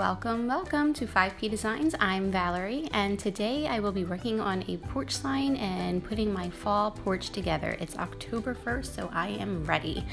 Welcome to 5P Designs. I'm Valerie, and today I will be working on a porch sign and putting my fall porch together. It's October 1st, so I am ready.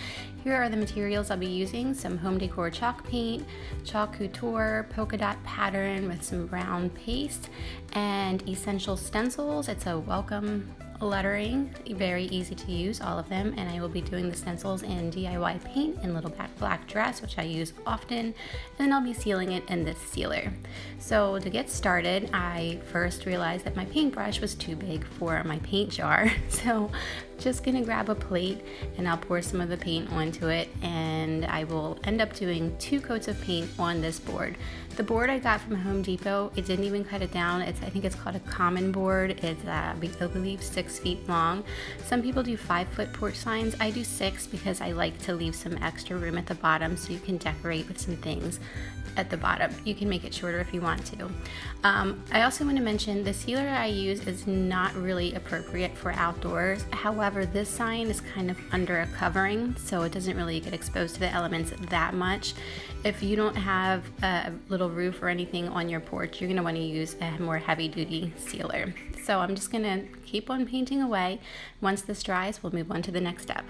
Here are the materials I'll be using: some home decor chalk paint, chalk couture, polka dot pattern with some brown paste, and essential stencils. It's a welcome lettering, very easy to use, all of them, and I will be doing the stencils in DIY paint in little black dress, which I use often, and then I'll be sealing it in this sealer. So to get started, I first realized that my paintbrush was too big for my paint jar, so just gonna grab a plate and I'll pour some of the paint onto it, and I will end up doing 2 coats of paint on this board. The board I got from Home Depot, it didn't even cut it down. I think it's called a common board. It's I believe 6 feet long. Some people do 5-foot porch signs. I do 6 because I like to leave some extra room at the bottom so you can decorate with some things at the bottom. You can make it shorter if you want to. I also want to mention the sealer I use is not really appropriate for outdoors. However, this sign is kind of under a covering, so it doesn't really get exposed to the elements that much. If you don't have a little roof or anything on your porch, you're going to want to use a more heavy-duty sealer. So I'm just going to keep on painting away. Once this dries, we'll move on to the next step.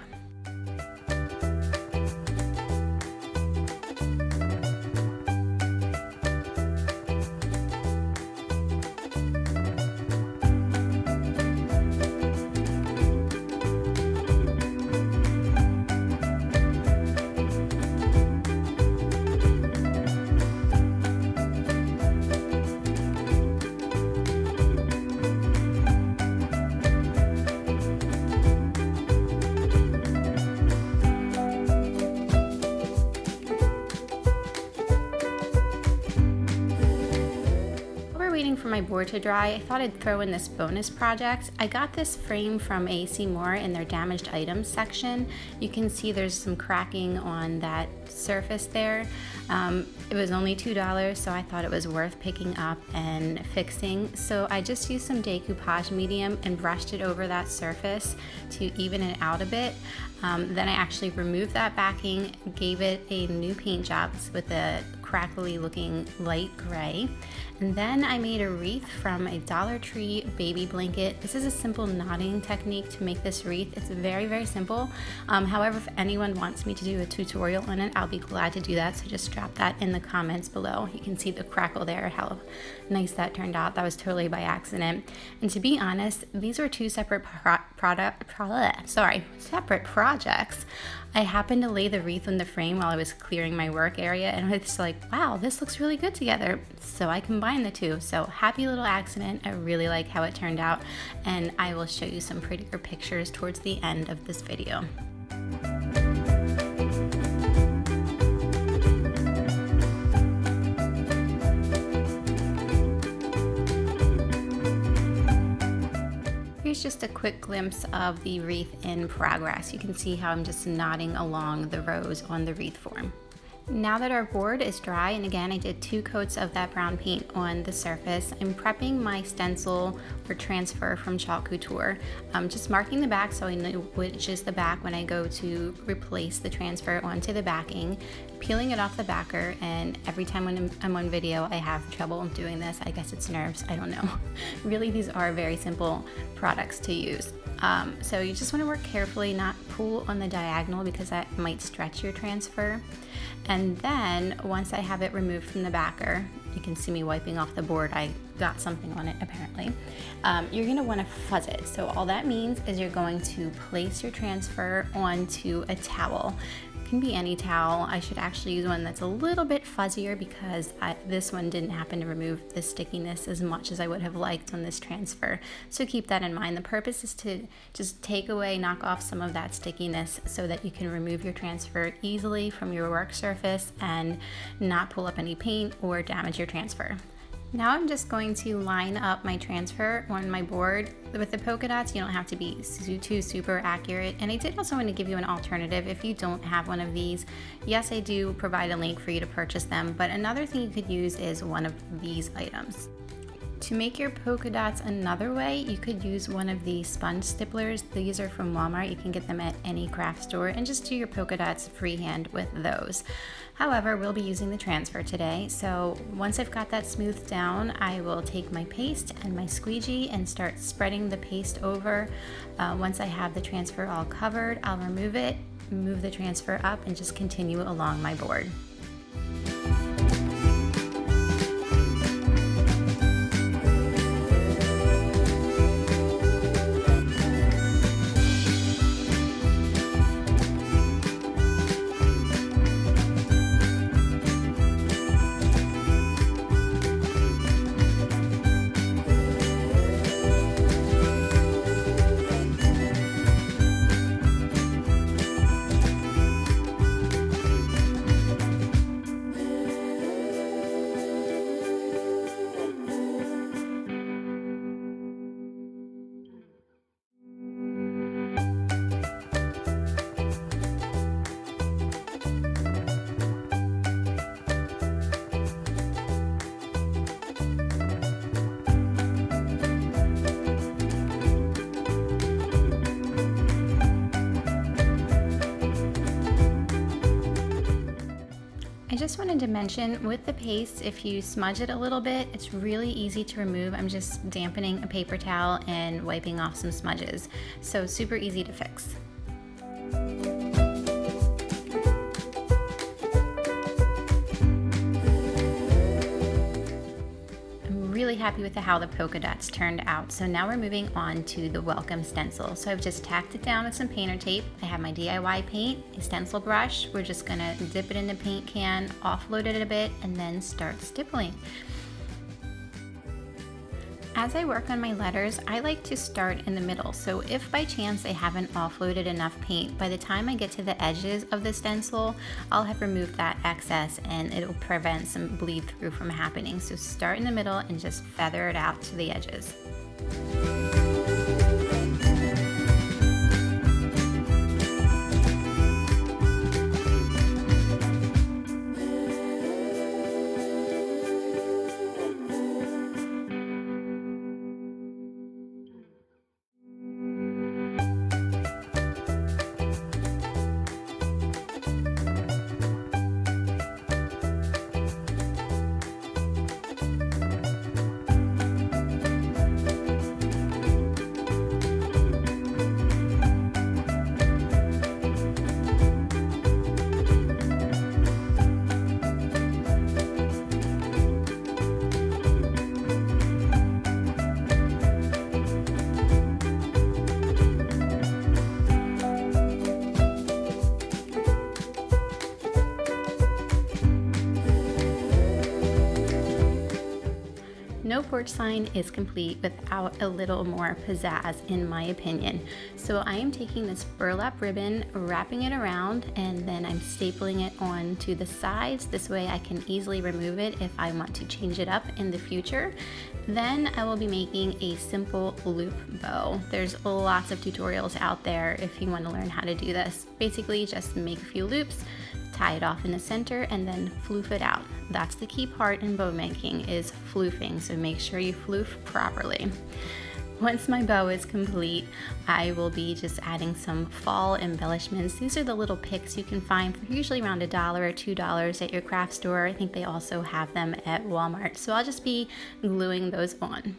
Waiting for my board to dry, I thought I'd throw in this bonus project. I got this frame from A.C. Moore in their damaged items section. You can see there's some cracking on that surface there. It was only $2, so I thought it was worth picking up and fixing. So I just used some decoupage medium and brushed it over that surface to even it out a bit. Then I actually removed that backing, gave it a new paint job with a crackly looking light gray, and then I made a wreath from a Dollar Tree baby blanket. This is a simple knotting technique to make this wreath. It's very simple. However, if anyone wants me to do a tutorial on it, I'll be glad to do that, so just drop that in the comments below. You can see the crackle there, how nice that turned out. That was totally by accident. And to be honest, these were 2 separate separate projects. I happened to lay the wreath on the frame while I was clearing my work area, and I was like, wow, this looks really good together. So I combined the 2. So happy little accident. I really like how it turned out, and I will show you some prettier pictures towards the end of this video. Here's just a quick glimpse of the wreath in progress. You can see how I'm just knotting along the rows on the wreath form. Now that our board is dry, and again I did 2 coats of that brown paint on the surface, I'm prepping my stencil for transfer from chalk couture. Just marking the back so I know which is the back when I go to replace the transfer onto the backing, peeling it off the backer, and every time when I'm on video I have trouble doing this. I guess it's nerves, I don't know. Really, these are very simple products to use. So you just want to work carefully, not pull on the diagonal because that might stretch your transfer. And then once I have it removed from the backer, you can see me wiping off the board. I got something on it apparently. You're going to want to fuzz it. So all that means is you're going to place your transfer onto a towel. Can be any towel. I should actually use one that's a little bit fuzzier because this one didn't happen to remove the stickiness as much as I would have liked on this transfer. So keep that in mind. The purpose is to just knock off some of that stickiness so that you can remove your transfer easily from your work surface and not pull up any paint or damage your transfer. Now I'm just going to line up my transfer on my board. With the polka dots, you don't have to be too super accurate. And I did also want to give you an alternative if you don't have one of these. Yes, I do provide a link for you to purchase them, but another thing you could use is one of these items. To make your polka dots another way, you could use one of the sponge stipplers. These are from Walmart. You can get them at any craft store, and just do your polka dots freehand with those. However, we'll be using the transfer today, so once I've got that smoothed down, I will take my paste and my squeegee and start spreading the paste over. Once I have the transfer all covered, I'll remove it, move the transfer up, and just continue along my board. I just wanted to mention with the paste, if you smudge it a little bit, it's really easy to remove. I'm just dampening a paper towel and wiping off some smudges. So super easy to fix. Really happy with how the polka dots turned out. So now we're moving on to the welcome stencil. So I've just tacked it down with some painter tape. I have my DIY paint, a stencil brush. We're just gonna dip it in the paint can, offload it a bit, and then start stippling. As I work on my letters, I like to start in the middle. So if by chance I haven't offloaded enough paint, by the time I get to the edges of the stencil, I'll have removed that excess and it'll prevent some bleed through from happening. So start in the middle and just feather it out to the edges. No porch sign is complete without a little more pizzazz, in my opinion. So I am taking this burlap ribbon, wrapping it around, and then I'm stapling it onto the sides. This way I can easily remove it if I want to change it up in the future. Then I will be making a simple loop bow. There's lots of tutorials out there if you want to learn how to do this. Basically, just make a few loops, tie it off in the center, and then floof it out. That's the key part in bow making, is floofing, so make sure you floof properly. Once my bow is complete, I will be just adding some fall embellishments. These are the little picks you can find for usually around $1 or $2 at your craft store. I think they also have them at Walmart. So I'll just be gluing those on.